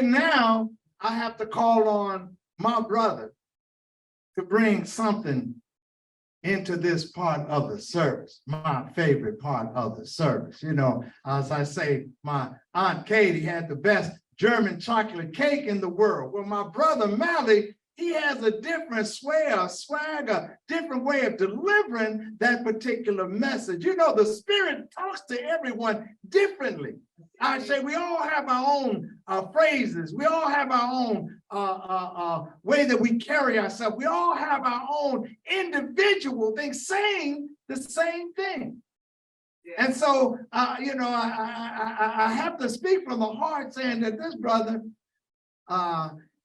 right now, I have to call on my brother to bring something into this part of the service, my favorite part of the service. You know, as I say, my Aunt Katie had the best German chocolate cake in the world. Well, my brother Mallie, he has a different swag, a different way of delivering that particular message. You know, the Spirit talks to everyone differently. I say we all have our own phrases. We all have our own way that we carry ourselves. We all have our own individual things saying the same thing. Yeah. And so, you know, I have to speak from the heart saying that this brother,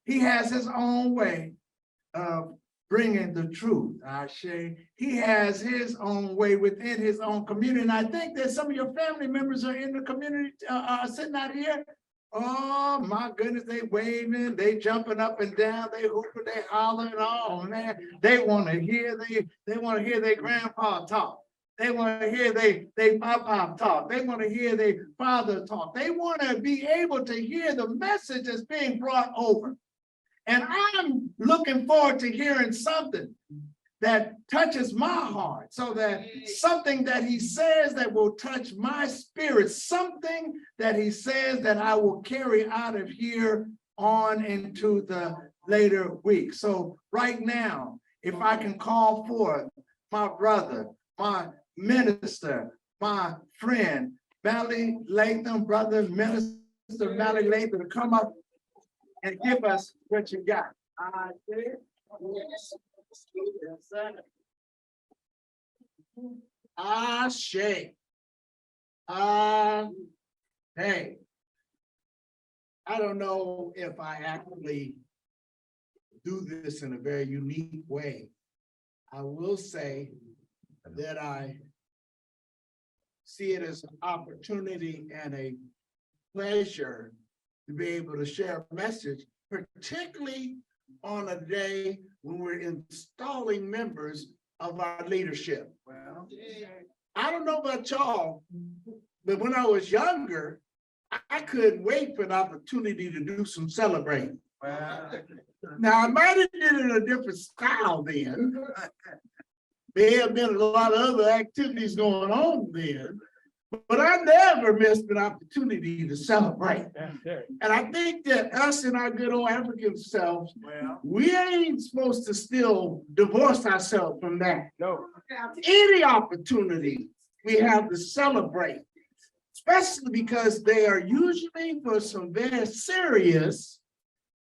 he has his own way of bringing the truth. I say he has his own way within his own community. And I think that some of your family members are in the community sitting out here. Oh my goodness, they waving, they jumping up and down, they hooping, they hollering. Oh man, they want to hear they want to hear their grandpa talk. They want to hear they pop talk. They want to hear their father talk. They want to be able to hear the message that's being brought over. And I'm looking forward to hearing something that touches my heart, so that something that he says that will touch my spirit, something that he says that I will carry out of here on into the later weeks. So right now, if I can call forth my brother, my minister, my friend, Mallie Latham, brother minister Mallie Latham, to come up and give us what you got. Hey, I don't know if I actually do this in a very unique way. I will say that I see it as an opportunity and a pleasure to be able to share a message, particularly on a day when we're installing members of our leadership. Well, I don't know about y'all, but when I was younger, I couldn't wait for an opportunity to do some celebrating. Wow. Now, I might have did it in a different style then. There have been a lot of other activities going on then, but I never missed an opportunity to celebrate. And I think that us and our good old African selves, we ain't supposed to still divorce ourselves from that. No. Any opportunity we have to celebrate, especially because they are usually for some very serious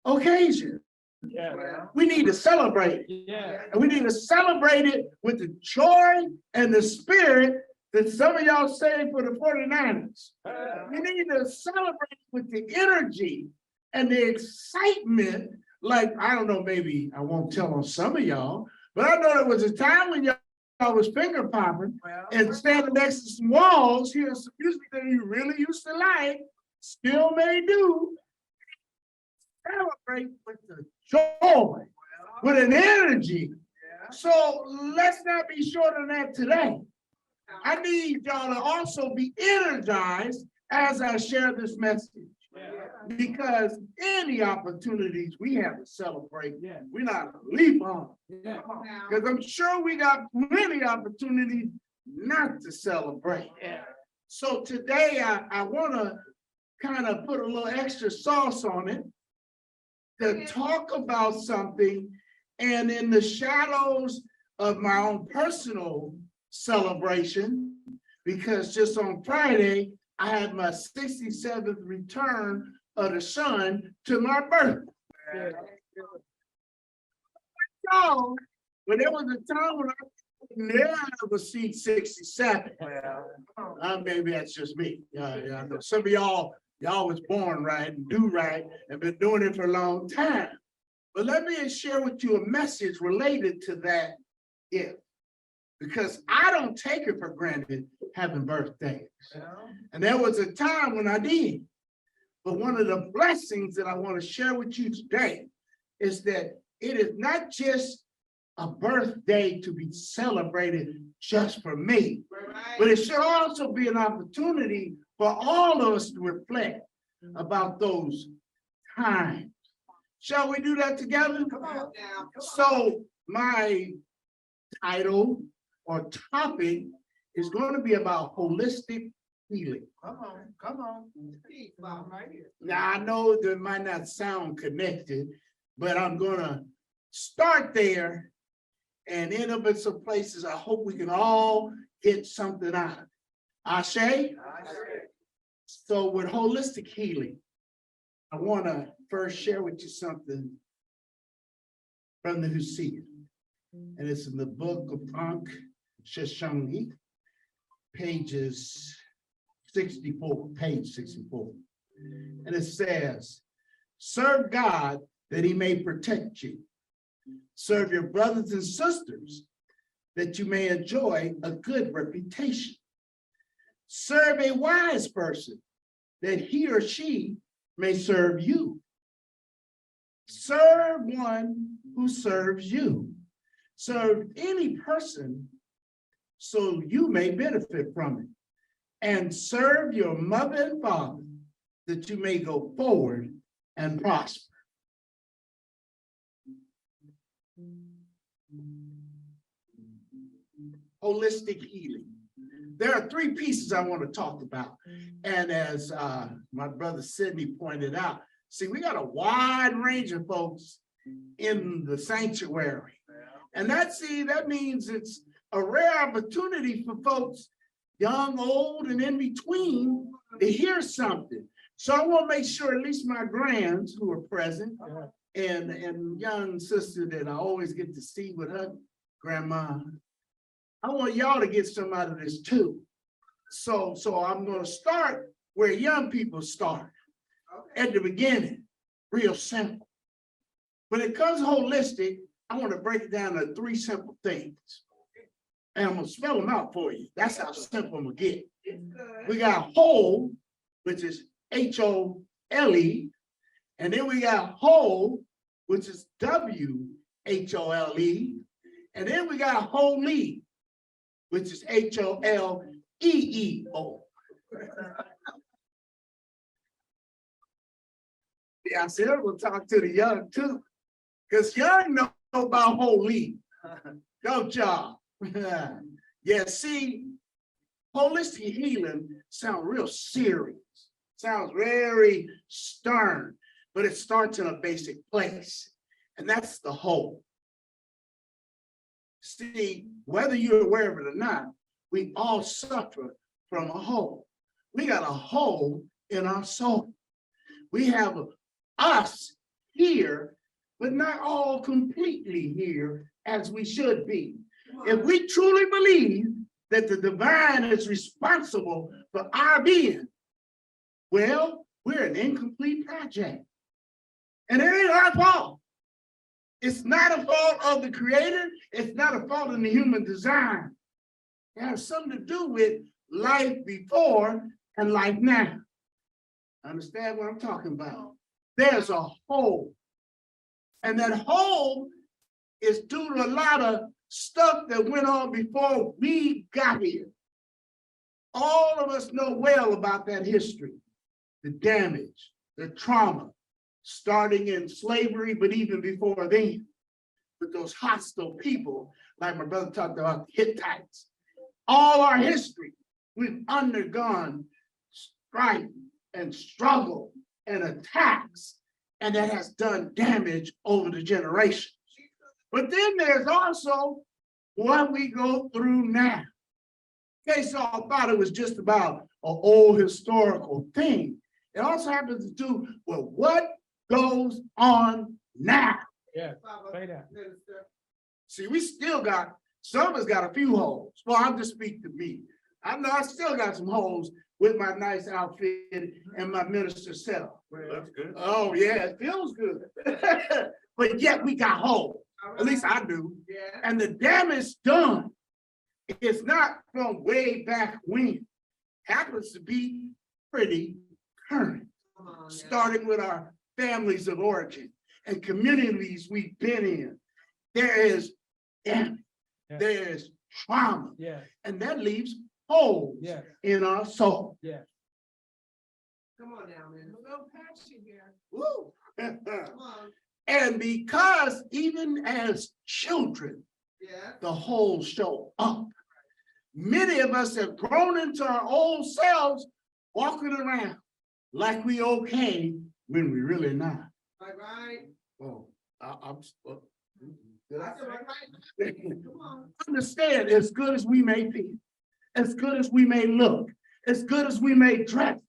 occasions. Yeah. We need to celebrate it. Yeah. And we need to celebrate it with the joy and the spirit that some of y'all say for the 49ers. We need to celebrate with the energy and the excitement. Like, I don't know, maybe I won't tell on some of y'all, but I know there was a time when y'all was finger popping and standing next to some walls, hearing some music that you really used to like, still may do. Celebrate with the joy, with an energy. So let's not be short on that today. I need y'all to also be energized as I share this message. Because any opportunities we have to celebrate, we're not gonna leap on. Because I'm sure we got plenty of opportunities not to celebrate. So today I want to kind of put a little extra sauce on it to talk about something, and in the shadows of my own personal celebration, because just on Friday, I had my 67th return of the sun to my birthday. So, but there was a time when I never see 67. Maybe that's just me. I know some of y'all was born right and do right and been doing it for a long time. But let me share with you a message related to that gift, because I don't take it for granted having birthdays. And there was a time when I did. But one of the blessings that I want to share with you today is that it is not just a birthday to be celebrated just for me, but it should also be an opportunity for all of us to reflect about those times. Shall we do that together? Come on now. Come on. So my title or topic is going to be about holistic healing. Come on. Speak, Bob, right here. Now, I know that might not sound connected, but I'm going to start there and end up in some places I hope we can all get something out of. Ashe? So with holistic healing, I want to first share with you something from the Hussein. And it's in the book of Ankh Shoshangi, pages 64, page 64. And it says, serve God that he may protect you. Serve your brothers and sisters that you may enjoy a good reputation. Serve a wise person that he or she may serve you. Serve one who serves you. Serve any person so you may benefit from it. And serve your mother and father that you may go forward and prosper. Holistic healing. There are three pieces I want to talk about. And as my brother Sidney pointed out, see, we got a wide range of folks in the sanctuary. And that means it's a rare opportunity for folks, young, old, and in between, to hear something. So I want to make sure at least my grands who are present and young sister that I always get to see with her grandma, I want y'all to get some out of this too. So I'm going to start where young people start, at the beginning, real simple. When it comes holistic, I want to break it down to three simple things. And I'm going to spell them out for you. That's how simple I'm going to get. We got whole, which is H-O-L-E. And then we got whole, which is W-H-O-L-E. And then we got holy, which is H-O-L-E-E-O. Yeah, I said we'll talk to the young too, because young know about holy. Don't y'all? Yeah, see, holistic healing sounds real serious, sounds very stern, but it starts in a basic place, and that's the whole. See, whether you're aware of it or not, we all suffer from a hole. We got a hole in our soul. We have us here, but not all completely here as we should be. If we truly believe that the divine is responsible for our being, well, we're an incomplete project. And it ain't our fault. It's not a fault of the creator. It's not a fault in the human design. It has something to do with life before and life now. Understand what I'm talking about? There's a hole. And that hole is due to a lot of stuff that went on before we got here. All of us know well about that history, the damage, the trauma, starting in slavery, but even before then, with those hostile people, like my brother talked about, the Hittites. All our history, we've undergone strife and struggle and attacks, and that has done damage over the generations. But then there's also what we go through now. Okay, so I thought it was just about an old historical thing. It also happens to do with what goes on now. Yeah, say that. See, we still got, some of us got a few holes. Well, I'll just speak to me. I know I still got some holes with my nice outfit and my minister self. That's good. Oh, yeah, it feels good. But yet we got holes. At least I do. Yeah. And the damage done is not from way back when. Happens to be pretty current. Starting with our families of origin and communities we've been in. There is damage. Yeah. There is trauma. Yeah, And that leaves holes yeah, in our soul. yeah. Come on now, man. A little passion here. Woo. Come on. And because even as children, Yeah. the whole show up. Many of us have grown into our old selves, walking around like we okay when we really not. Right. Oh, I'm. I said, right. Come on. Understand, as good as we may feel, as good as we may look, as good as we may dress,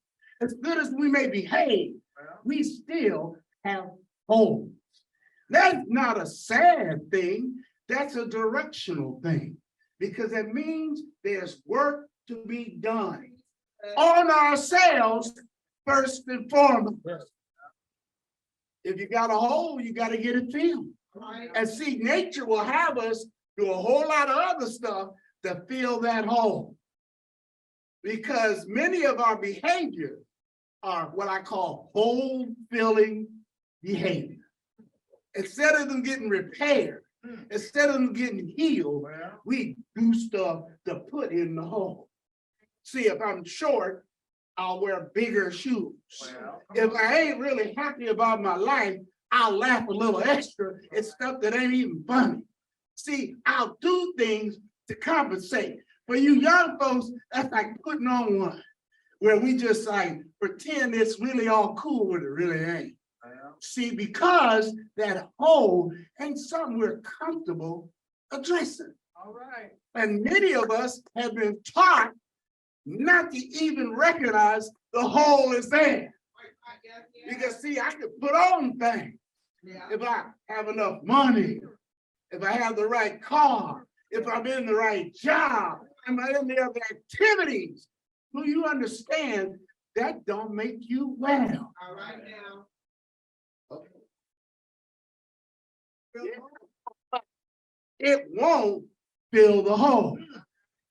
as good as we may behave, we still have holes. That's not a sad thing. That's a directional thing, because it means there's work to be done on ourselves first and foremost. If you got a hole, you got to get it filled. Right. And see, nature will have us do a whole lot of other stuff to fill that hole. Because many of our behaviors are what I call hole-filling behavior. Instead of them getting repaired, instead of them getting healed, we do stuff to put in the hole. See, if I'm short, I'll wear bigger shoes. If I ain't really happy about my life, I'll laugh a little extra at stuff that ain't even funny. See, I'll do things to compensate. For you young folks, that's like putting on one, where we just like pretend it's really all cool when it really ain't. See, because that hole ain't something we're comfortable addressing. All right. And many of us have been taught not to even recognize the hole is there. Because see, I can put on things. Yeah. If I have enough money, if I have the right car, if I'm in the right job, am I in the other activities? Do you understand that don't make you well? All right now. It won't fill the hole.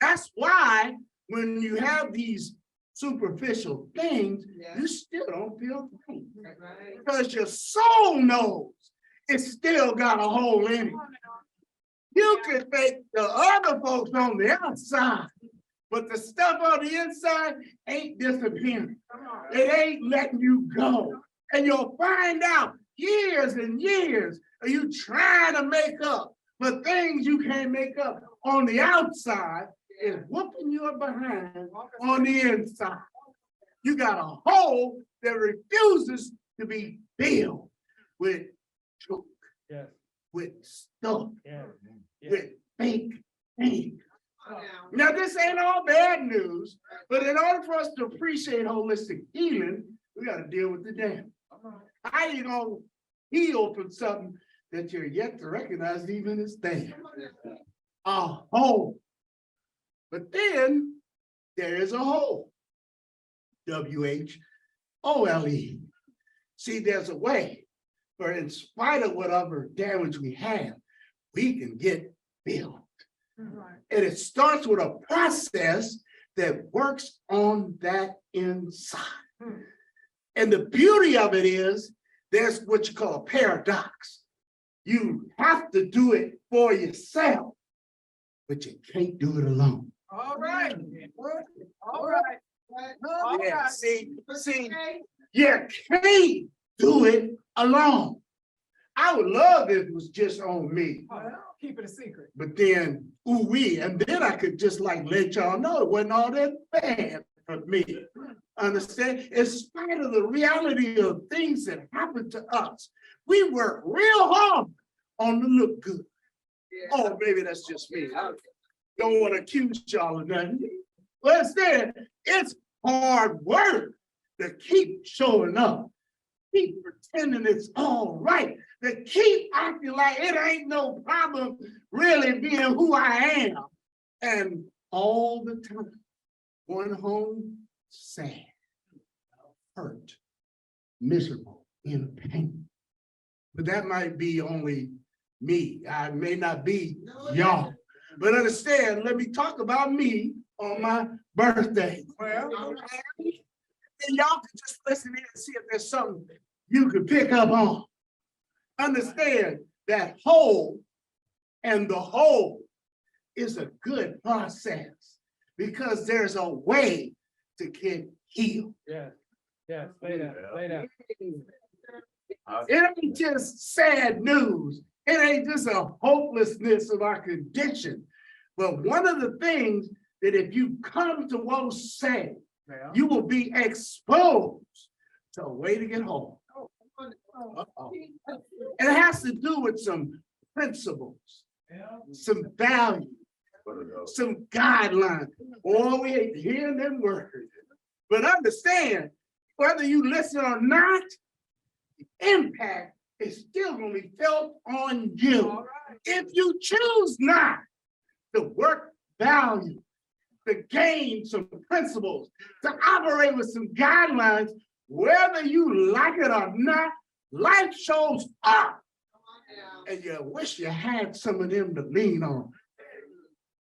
That's why when you have these superficial things, Yeah. you still don't feel things. Right. Because your soul knows it's still got a hole in it. You can make the other folks on the outside, but the stuff on the inside ain't disappearing. It ain't letting you go. And you'll find out years and years of you trying to make up for things you can't make up on the outside is whooping your behind on the inside. You got a hole that refuses to be filled with junk, Yes, with stuff, yes, with fake things. Now. Now, this ain't all bad news, but in order for us to appreciate holistic healing, we got to deal with the damage. How you gonna heal from something that you're yet to recognize even as there? A hole. But then there is a hole. WHOLE. See, there's a way, for in spite of whatever damage we have, we can get filled. Right. And it starts with a process that works on that inside. And the beauty of it is there's what you call a paradox. You have to do it for yourself, but you can't do it alone. All right. All right. All Yeah, right. see, Okay. you can't do it alone. I would love if it was just on me, Well, keep it a secret. but then, ooh-wee, and then I could just like let y'all know it wasn't all that bad for me. Understand? In spite of the reality of things that happen to us, we work real hard on the look good. Yeah. Oh, maybe that's just me. I don't want to accuse y'all of nothing. But instead, it's hard work to keep showing up, keep pretending it's all right, to keep acting like it ain't no problem really being who I am. And all the time, going home sad, hurt, miserable, in pain. But that might be only me. I may not be y'all. But understand, let me talk about me on my birthday. Well, And y'all can just listen in and see if there's something you could pick up on. Understand that whole and the whole is a good process because there's a way to get healed. yes, yes, say that, say that. It ain't just sad news. It ain't just a hopelessness of our condition. But one of the things that if you come to Wosay, you will be exposed to a way to get home. Uh-oh. And it has to do with some principles, some values, some guidelines. Oh, we ain't hearing them words. But understand, whether you listen or not, the impact is still going to be felt on you. If you choose not to work value, to gain some principles, to operate with some guidelines, whether you like it or not, life shows up. And you wish you had some of them to lean on.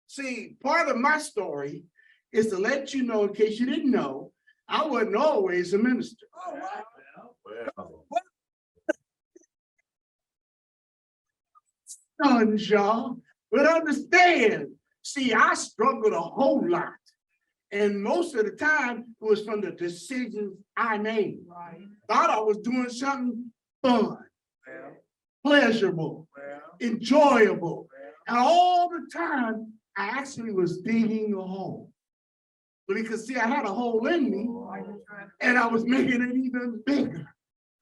See, part of my story is to let you know, in case you didn't know, I wasn't always a minister. Sons, y'all, but understand, see, I struggled a whole lot. And most of the time, it was from the decisions I made. Thought I was doing something fun, pleasurable, enjoyable. And all the time, I actually was digging a hole. Because see, I had a hole in me, and I was making it even bigger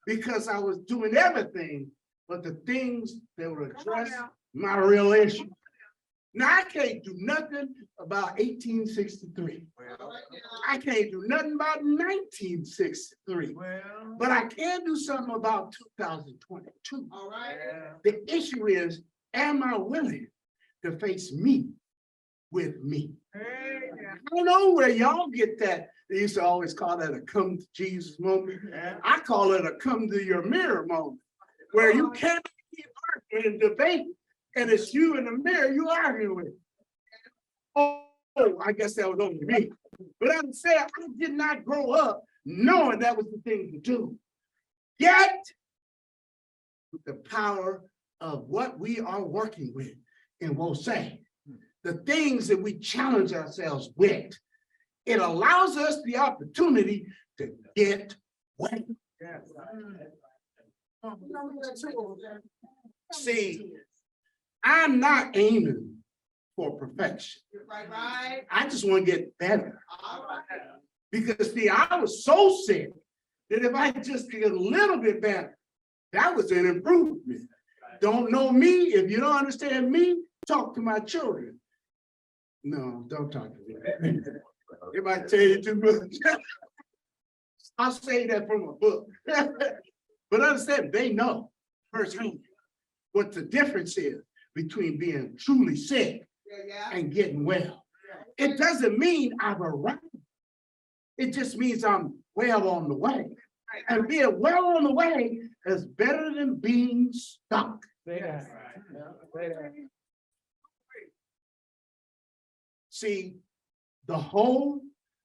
because I was doing everything but the things that would address my real issue. Now, I can't do nothing about 1863. I can't do nothing about 1963. But I can do something about 2022. The issue is, am I willing to face me with me? I don't know where y'all get that. They used to always call that a come to Jesus moment. I call it a come to your mirror moment, where you can't keep arguing and debating, and it's you in the mirror you arguing with. Oh, I guess that was only me. But I'm saying I did not grow up knowing that was the thing to do. Yet, with the power of what we are working with in Wosay, the things that we challenge ourselves with, it allows us the opportunity to get wet. See, I'm not aiming for perfection. I just want to get better. Because see, I was so sick that if I just get a little bit better, that was an improvement. Don't know me, if you don't understand me, talk to my children. No, don't talk to me. It might tell you too much. I'll say that from a book. But understand, they know firsthand what the difference is between being truly sick and getting well. It doesn't mean I've arrived. It just means I'm well on the way. And being well on the way is better than being stuck. See, the hole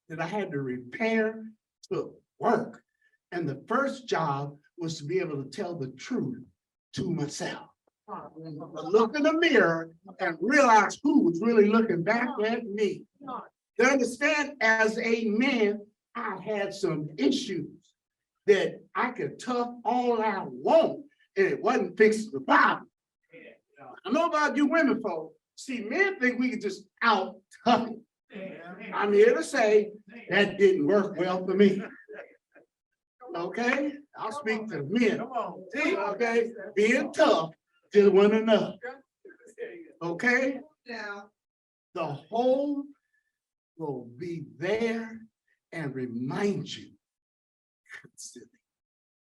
that I had to repair took work. And the first job was to be able to tell the truth to myself. Look in the mirror and realize who was really looking back at me. To understand, as a man, I had some issues that I could tough all I want, and it wasn't fixing the problem. I know about you women folks. See, men think we can just out tough it. I'm here to say that didn't work well for me. Okay, I'll speak to men. See, okay, being tough to one another. Okay, the whole will be there and remind you constantly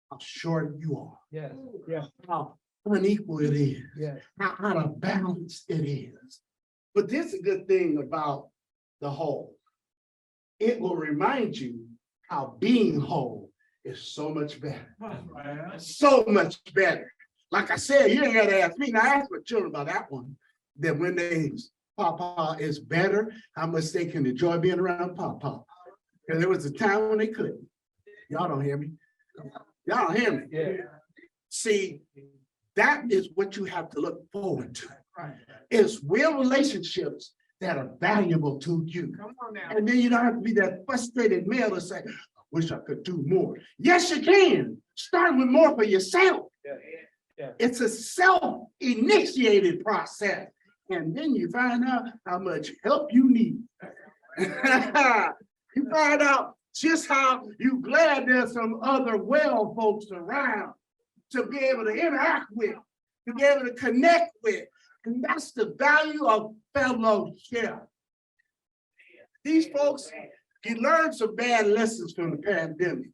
how short you are. How unequal it is. How out of balance it is. But this is a good thing about the whole. It will remind you how being whole is so much better. So much better. Like I said, you ain't got to ask me. Now ask my children about that one. That when they Papa is better, how much they can enjoy being around Papa. Because there was a time when they couldn't. Y'all don't hear me. Y'all don't hear me. See, that is what you have to look forward to. It's real relationships that are valuable to you. And then you don't have to be that frustrated male to say, I wish I could do more. Yes, you can, start with more for yourself. Yeah. It's a self-initiated process. And then you find out how much help you need. You find out just how you glad there's some other well folks around to be able to interact with, to be able to connect with. And that's the value of fellowship. These folks, you learned some bad lessons from the pandemic.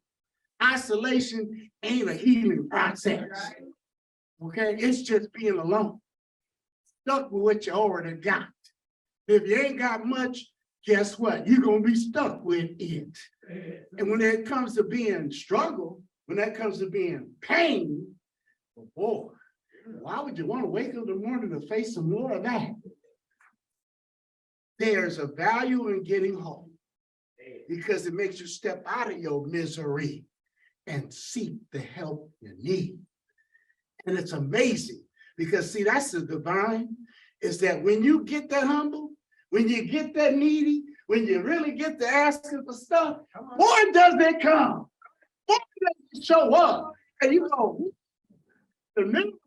Isolation ain't a healing process. Okay, it's just being alone. Stuck with what you already got. If you ain't got much, guess what? You're gonna be stuck with it. And when it comes to being struggle, when that comes to being pain, well, boy, why would you want to wake up in the morning to face some more of that? There's a value in getting home because it makes you step out of your misery and seek the help you need. And it's amazing because see, that's the divine, is that when you get that humble, when you get that needy, when you really get to asking for stuff, boy, does it come. Boy, does it show up. And you go, the new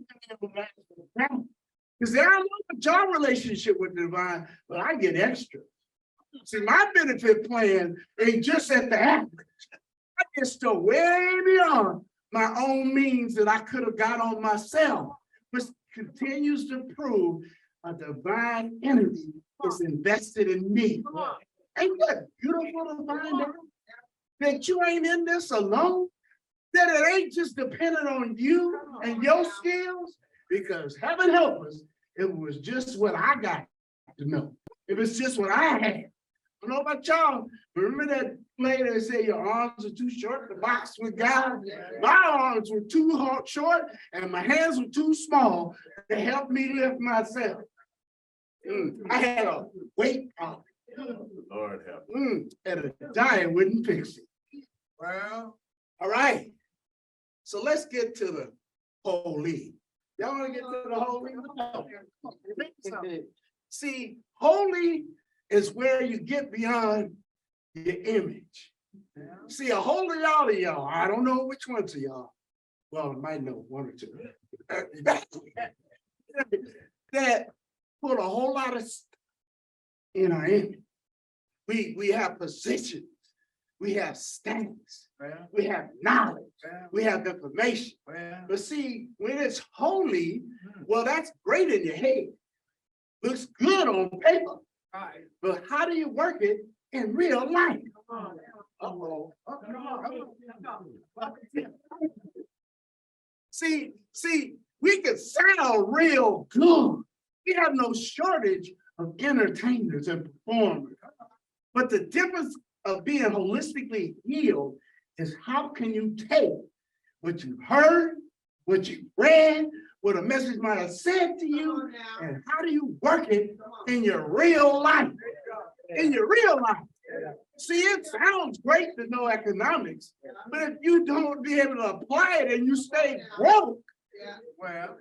because I don't know what your relationship with the divine, but I get extra. See, my benefit plan ain't just at the average. I get still way beyond my own means that I could have got on myself, which continues to prove a divine entity is invested in me. Ain't that beautiful to find out that you ain't in this alone? That it ain't just dependent on you and your skills, because heaven help us, it was just what I got to know. It was just what I had. I don't know about y'all. Remember that play that said your arms are too short to box with God? My arms were too short and my hands were too small to help me lift myself. I had a weight problem. Lord help. And a diet wouldn't fix it. Well, All right. So let's get to the holy. Y'all want to get to the holy? See, holy is where you get beyond your image. See, a holy all of y'all, I don't know which ones of y'all. Well, I might know one or two. That put a whole lot of stuff in our image. We have positions. We have status. We have knowledge. We have information. But see, when it's holy, well, that's great in your head. Looks good on paper. But how do you work it in real life? See, we can sound real good. We have no shortage of entertainers and performers. But the difference of being holistically healed is how can you take what you heard, what you read, what a message might have said to you, and how do you work it in your real life? In your real life. See, it sounds great to know economics, but if you don't be able to apply it and you stay broke, well,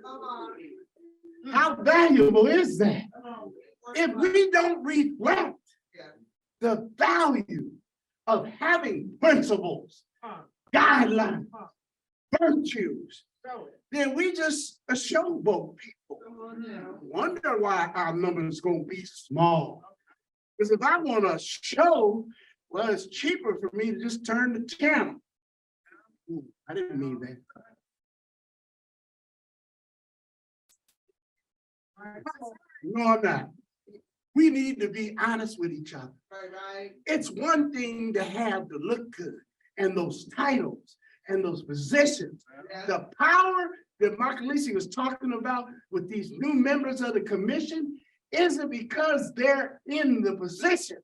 how valuable is that? If we don't reflect the value of having principles, guidelines, virtues, then we just a showboat people. Wonder why our numbers gonna be small. Because if I want to show, well, it's cheaper for me to just turn the channel. I didn't mean that. No, I'm not. We need to be honest with each other. It's one thing to have to look good and those titles and those positions. The power that Mark Lisi was talking about with these new members of the commission isn't because they're in the position.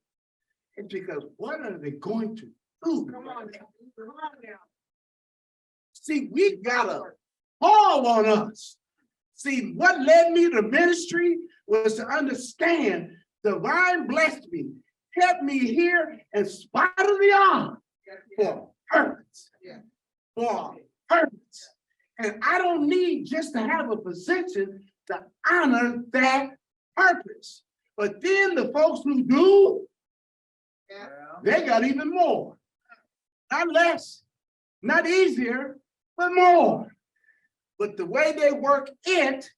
It's because what are they going to do? Come on now. See, we got a call on us. See, what led me to ministry was to understand divine blessed me, kept me here in spite of the odds for purpose. For purpose. And I don't need just to have a position to honor that purpose. But then the folks who do, they got even more. Not less, not easier, but more. But the way they work it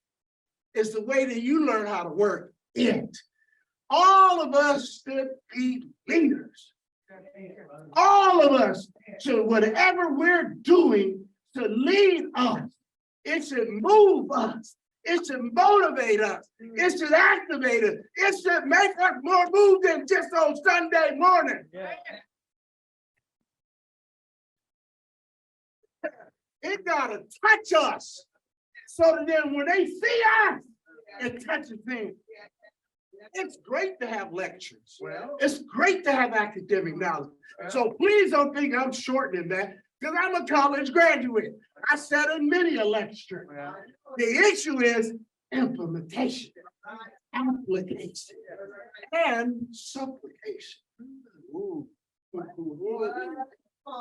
is the way that you learn how to work it. All of us should be leaders. All of us should, whatever we're doing, should lead us. It should move us. It should motivate us. It should activate us. It should make us more move than just on Sunday morning. It gotta touch us. So that then when they see us, it touches them. It's great to have lectures. It's great to have academic knowledge. So please don't think I'm shortening that, because I'm a college graduate. I sat in many a lecture. The issue is implementation, application, and supplication. Ooh.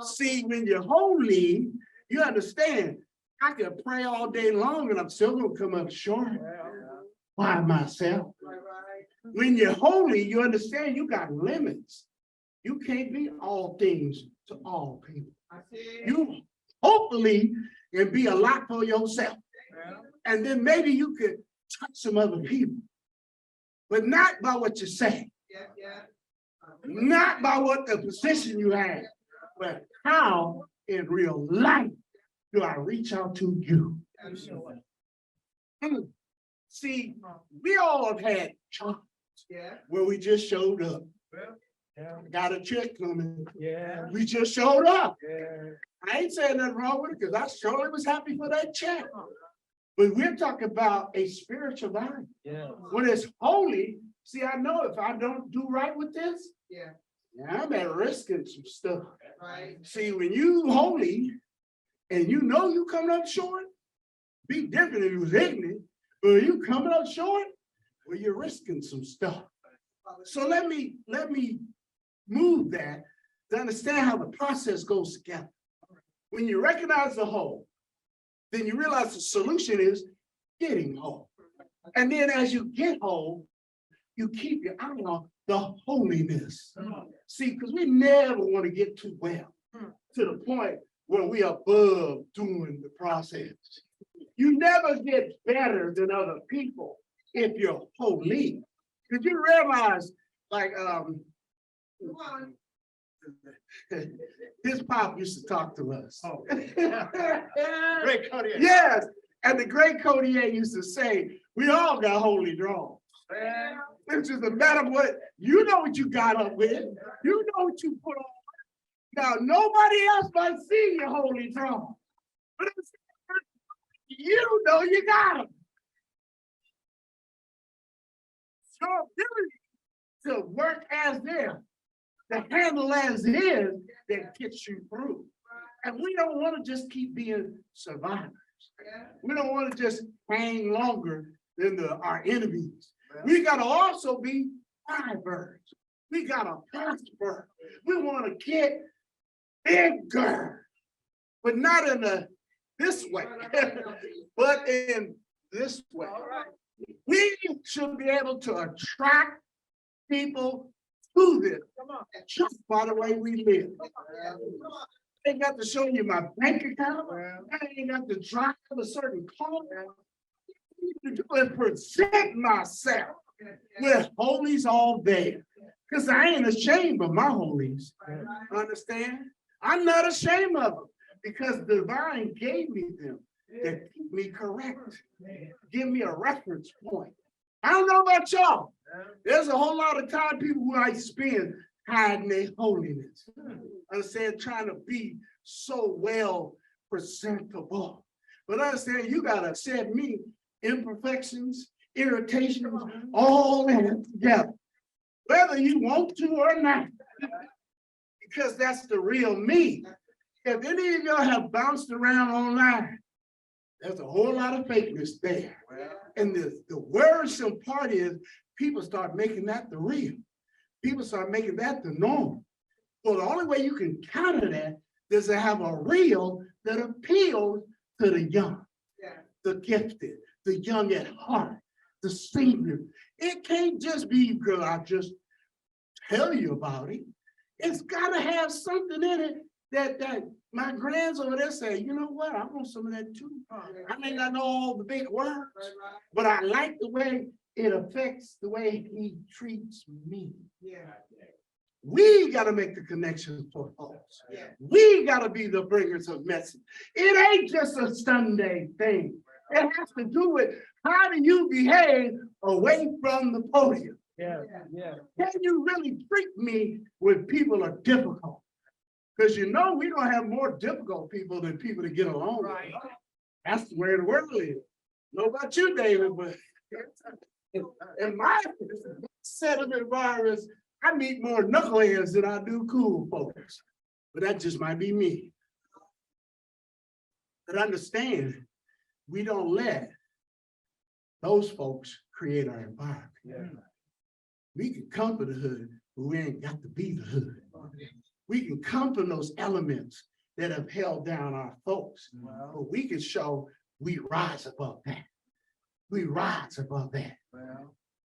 See, when you're holy, you understand, I can pray all day long and I'm still gonna come up short by myself. When you're holy, you understand you got limits. You can't be all things to all people. You hopefully can be a lot for yourself. And then maybe you could touch some other people, but not by what you say. Not by what the position you have, but how in real life do I reach out to you? See, we all have had jobs where we just showed up. Got a check coming. We just showed up. I ain't saying nothing wrong with it because I surely was happy for that check. But we're talking about a spiritual life. When it's holy, see, I know if I don't do right with this, I'm at risk of some stuff. See, when you holy and you know you coming up short, be different if you was ignorant, but you coming up short, well, you're risking some stuff. So let me move that to understand how the process goes together. When you recognize the whole, then you realize the solution is getting whole. And then as you get whole, you keep your eye on the holiness. See, because we never want to get too well to the point where we are above doing the process. You never get better than other people if you're holy. Did you realize, like, his pop used to talk to us. Great Cody. Yes, and the great Kodiak used to say, we all got holy draws. It's just a matter of what, you know what you got up with. You know what you put on. Now, nobody else might see your holy draw. But you know you got them. Your ability to work as is, to handle as is, that gets you through. And we don't want to just keep being survivors. We don't want to just hang longer than our enemies. We got to also be thrivers. We got to prosper. We want to get bigger, but not in this way, but in this way. We should be able to attract people to this just by the way we live. I ain't got to show you my bank account. I ain't got to drive a certain car. I need to do is present myself with holies all day. Because I ain't ashamed of my holies. Understand? I'm not ashamed of them because the divine gave me them to keep me correct. Give me a reference point. I don't know about y'all. There's a whole lot of time people who I spend hiding their holiness. Understand? Trying to be so well presentable. But understand, you gotta accept me, imperfections, irritations, all that together. Whether you want to or not. Because that's the real me. If any of y'all have bounced around online, there's a whole lot of fakeness there. And the worrisome part is people start making that the real. People start making that the norm. Well, the only way you can counter that is to have a real that appeals to the young, the gifted, the young at heart, the senior. It can't just be because I just tell you about it. It's got to have something in it that my grands over there say, you know what, I want some of that too. I may not know all the big words, but I like the way it affects the way he treats me. We gotta make the connection for folks. We gotta be the bringers of message. It ain't just a Sunday thing. It has to do with how do you behave away from the podium? Yeah. Can you really treat me when people are difficult? Because you know we're gonna have more difficult people than people to get along with. That's the way the world is. Know about you, David, but in my set of environments, I meet more knuckleheads than I do cool folks. But that just might be me. But understand, we don't let those folks create our environment. We can come from the hood, but we ain't got to be the hood. We can come from those elements that have held down our folks, but we can show we rise above that. We rise above that.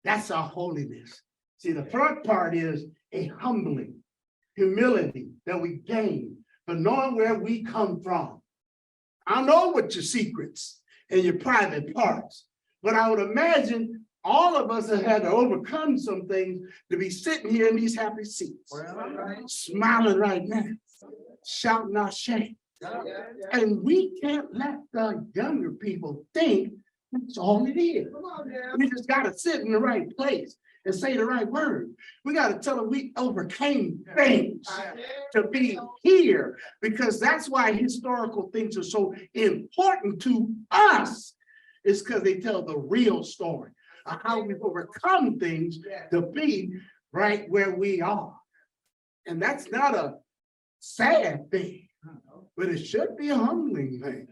That's our holiness. See, the front part is a humbling, humility that we gain for knowing where we come from. I know what your secrets and your private parts, but I would imagine all of us have had to overcome some things to be sitting here in these happy seats, smiling right now, shouting our shame. And we can't let the younger people think that's all it is. We just got to sit in the right place and say the right word. We got to tell them we overcame things to be here, because that's why historical things are so important to us. It's because they tell the real story of how we've overcome things to be right where we are. And that's not a sad thing, but it should be a humbling thing.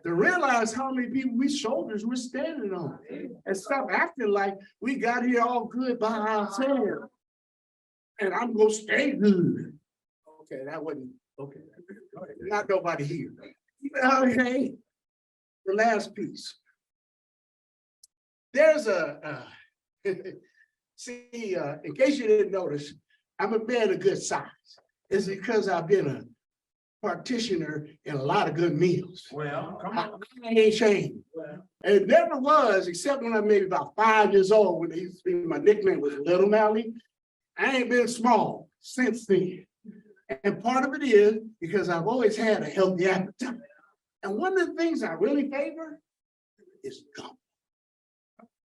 To realize how many people we shoulders we're standing on and stop acting like we got here all good by ourselves. And I'm gonna stay good. Okay, that wasn't okay. Not nobody here. Okay. The last piece. There's a see, in case you didn't notice, I'm a man of good size. It's because I've been a practitioner in a lot of good meals. Well, come on. I ain't ashamed. It never was, except when I was maybe about 5 years old, when they used to be, my nickname was Little Mallie. I ain't been small since then. And part of it is because I've always had a healthy appetite. And one of the things I really favor is gumbo.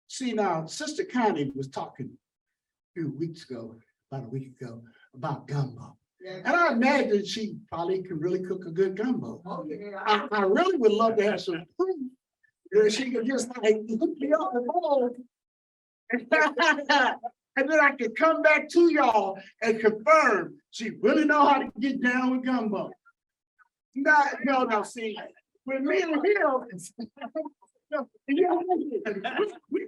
See, now, Sister Connie was talking a few weeks ago, about a week ago, about gumbo. And I imagine she probably can really cook a good gumbo. I really would love to have some proof that she could just like hook me up the bowl. And then I could come back to y'all and confirm she really know how to get down with gumbo. No, see, with me and him, we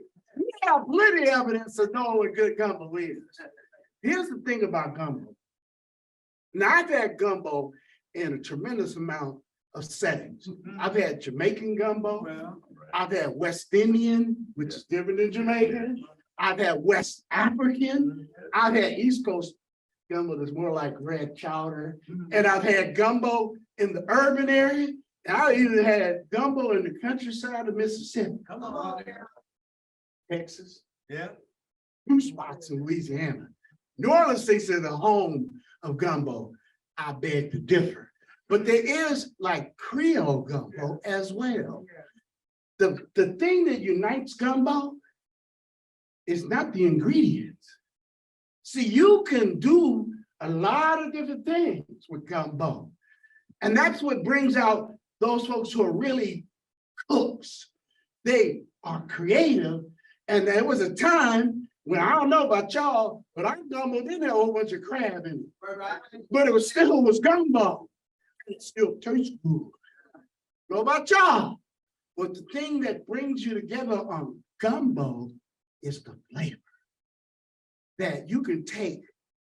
have plenty of evidence of knowing what good gumbo is. Here's the thing about gumbo. Now, I've had gumbo in a tremendous amount of settings. I've had Jamaican gumbo. I've had West Indian, which is different than Jamaican. I've had West African. I've had East Coast gumbo that's more like red chowder. And I've had gumbo in the urban area. And I even had gumbo in the countryside of Mississippi. Come on. Texas. Yeah. 2 spots in Louisiana. New Orleans thinks they're the home of gumbo. I beg to differ. But there is like Creole gumbo as well. The thing that unites gumbo is not the ingredients. See, you can do a lot of different things with gumbo. And that's what brings out those folks who are really cooks. They are creative. And there was a time when, I don't know about y'all, but our gumbo didn't have a whole bunch of crab in it. But it was gumbo. It still tastes good. Know about y'all? But the thing that brings you together on gumbo is the flavor. That you can take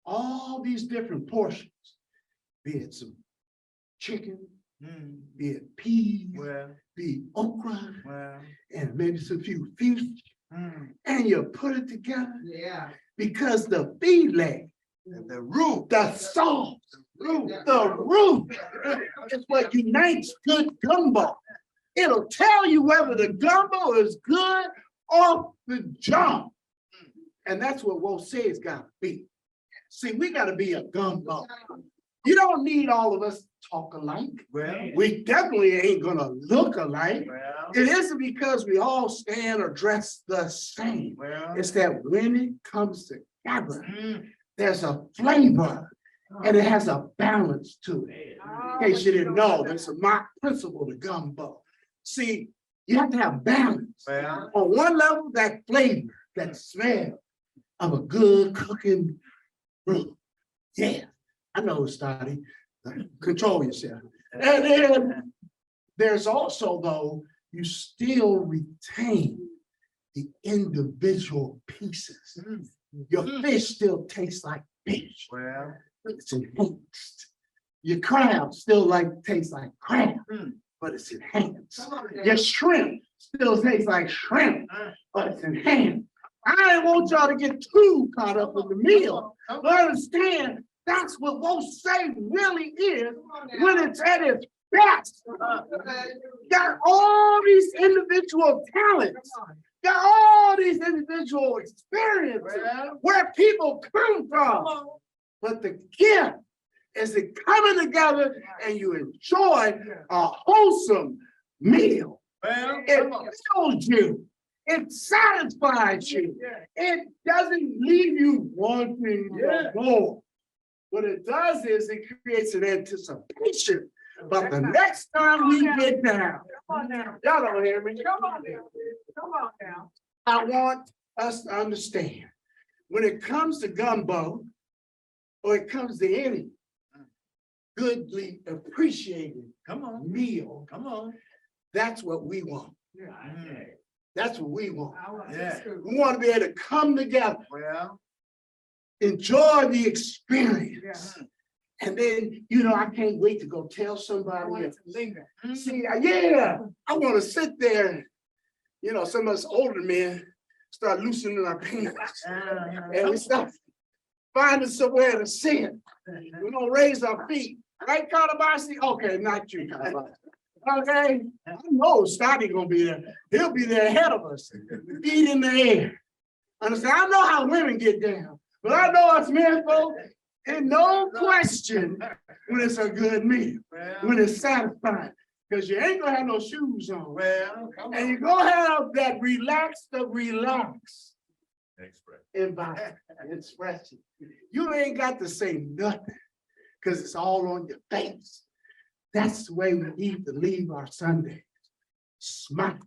all these different portions, be it some chicken, be it peas, be it okra, and maybe some few fish, and you put it together. Because the filet, the root, the sauce, The root is what unites good gumbo. It'll tell you whether the gumbo is good off the jump. And that's what Wo says gotta be. See, we gotta be a gumbo. You don't need all of us to talk alike. Well, We definitely ain't gonna look alike. well, It isn't because we all stand or dress the same. well. It's that when it comes together, Mm, there's a flavor and it has a balance to it. In case you didn't know, there's a mock principle to gumbo. See, you have to have balance. Well, On one level, that flavor, that smell of a good cooking roux. Yeah, I know, Stoddy. Control yourself. And then there's also, though, you still retain the individual pieces. Your fish still tastes like fish. well. It's enhanced. Your crab still tastes like crab, but it's enhanced. Your shrimp still tastes like shrimp, but it's enhanced. I didn't want y'all to get too caught up with the meal, but understand that's what most say really is when it's at its best. Got all these individual talents, got all these individual experiences, where people come from. But the gift is it coming together and you enjoy a wholesome meal. Well, It fills you. It satisfies you. It doesn't leave you wanting more. What it does is it creates an anticipation. But the next time we get down, y'all don't hear me. Come on now. I want us to understand when it comes to gumbo, or it comes to any goodly appreciated come on, meal, come on. that's what we want. That's what we want. Yeah. We want to be able to come together, Well, enjoy the experience. And then, I can't wait to go tell somebody. See, yeah, I want to sit there. Some of us older men start loosening our pants and we start finding somewhere to sit. We're gonna raise our feet. Right, Calabasi? Okay, not you, Calabasi. Okay, I know Scotty gonna be there. He'll be there ahead of us. Feet in the air. Understand? I know how women get down, but I know us men, folks, and no question when it's a good meal, when it's satisfying. Because you ain't gonna have no shoes on. And you're gonna have that relax environment, expression. You ain't got to say nothing because it's all on your face. That's the way we need to leave our Sundays. Smile,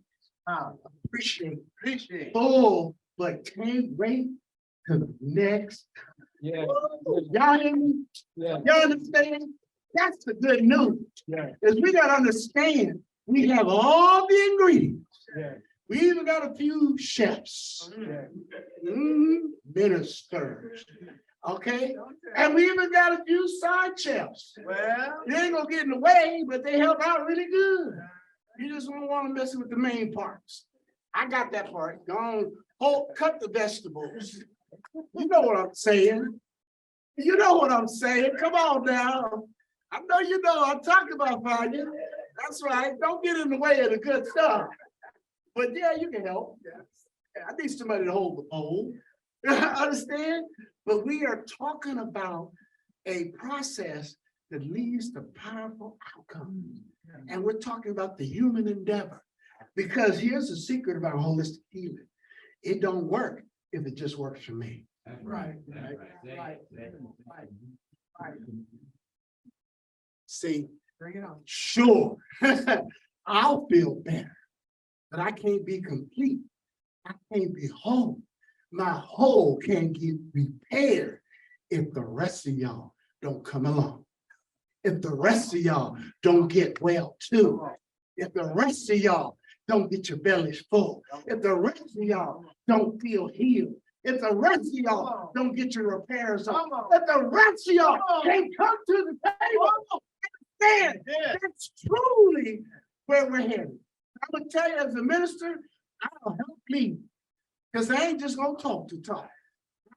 appreciate, full, but can't wait to the next. Yeah. Y'all hear me? Yeah. Y'all understand? That's the good news. Yeah. Is we gotta understand we have all the ingredients. Yeah. We even got a few chefs, ministers, okay? And we even got a few side chefs. They ain't gonna get in the way, but they help out really good. You just don't want to mess with the main parts. I got that part. Don't cut the vegetables. You know what I'm saying. You know what I'm saying. Come on now. I know you know I'm talking about fire. That's right. Don't get in the way of the good stuff. But yeah, you can help. I need somebody to hold the bowl. Understand? But we are talking about a process that leads to powerful outcomes. And we're talking about the human endeavor. Because here's the secret about holistic healing. It don't work if it just works for me. Right. See, Bring it on. sure, I'll feel better, but I can't be complete. I can't be whole. My whole can't get repaired if the rest of y'all don't come along. If the rest of y'all don't get well too. If the rest of y'all don't get your bellies full. If the rest of y'all don't feel healed. If the rest of y'all don't get your repairs on. If the rest of y'all can't come to the table. Understand, that's truly where we're headed. I'm gonna tell you as a minister, I'll help me. Because I ain't just gonna talk the talk.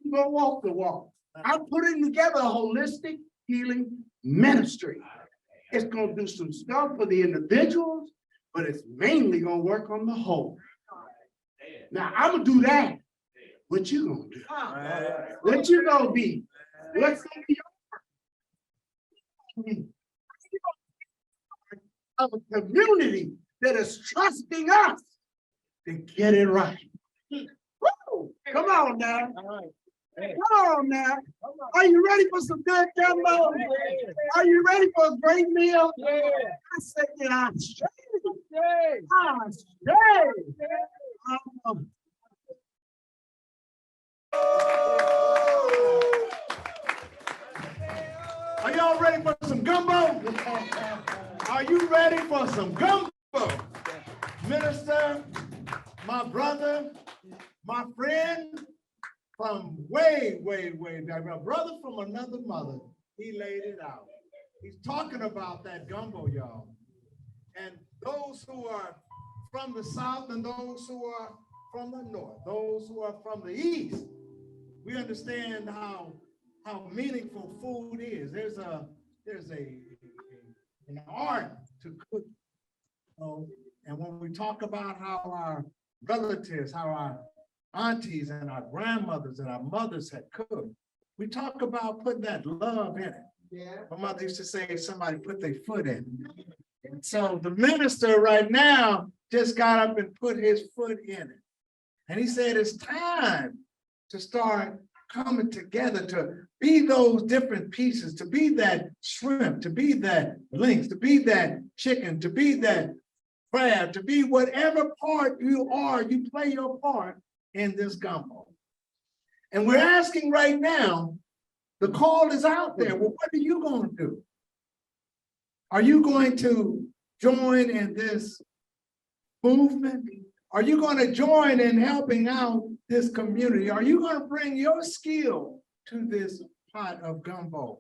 I'm gonna walk the walk. I'm putting together a holistic healing ministry. It's gonna do some stuff for the individuals, but it's mainly gonna work on the whole. Now, I'm gonna do that. What you gonna do? What you gonna be? What's gonna be your of a community that is trusting us to get it right? Woo! Come on now. Come on now. Are you ready for some good gumbo? Are you ready for a great meal? I said that I'm straight. I'm straight. Are y'all ready for some gumbo? Are you ready for some gumbo? Minister, my brother, my friend from way back, my brother from another mother, he laid it out. He's talking about that gumbo, y'all. And those who are from the South and those who are from the North, those who are from the East, we understand how meaningful food is. There's an art to cook. And when we talk about how our relatives, how our aunties and our grandmothers and our mothers had cooked, we talk about putting that love in it. Yeah. My mother used to say, somebody put their foot in it. And so the minister right now just got up and put his foot in it. And he said, it's time to start coming together to be those different pieces, to be that shrimp, to be that lynx, to be that chicken, to be that crab, to be whatever part you are, you play your part in this gumbo. And we're asking right now, the call is out there. Well, what are you going to do? Are you going to join in this movement? Are you going to join in helping out this community? Are you going to bring your skill to this pot of gumbo?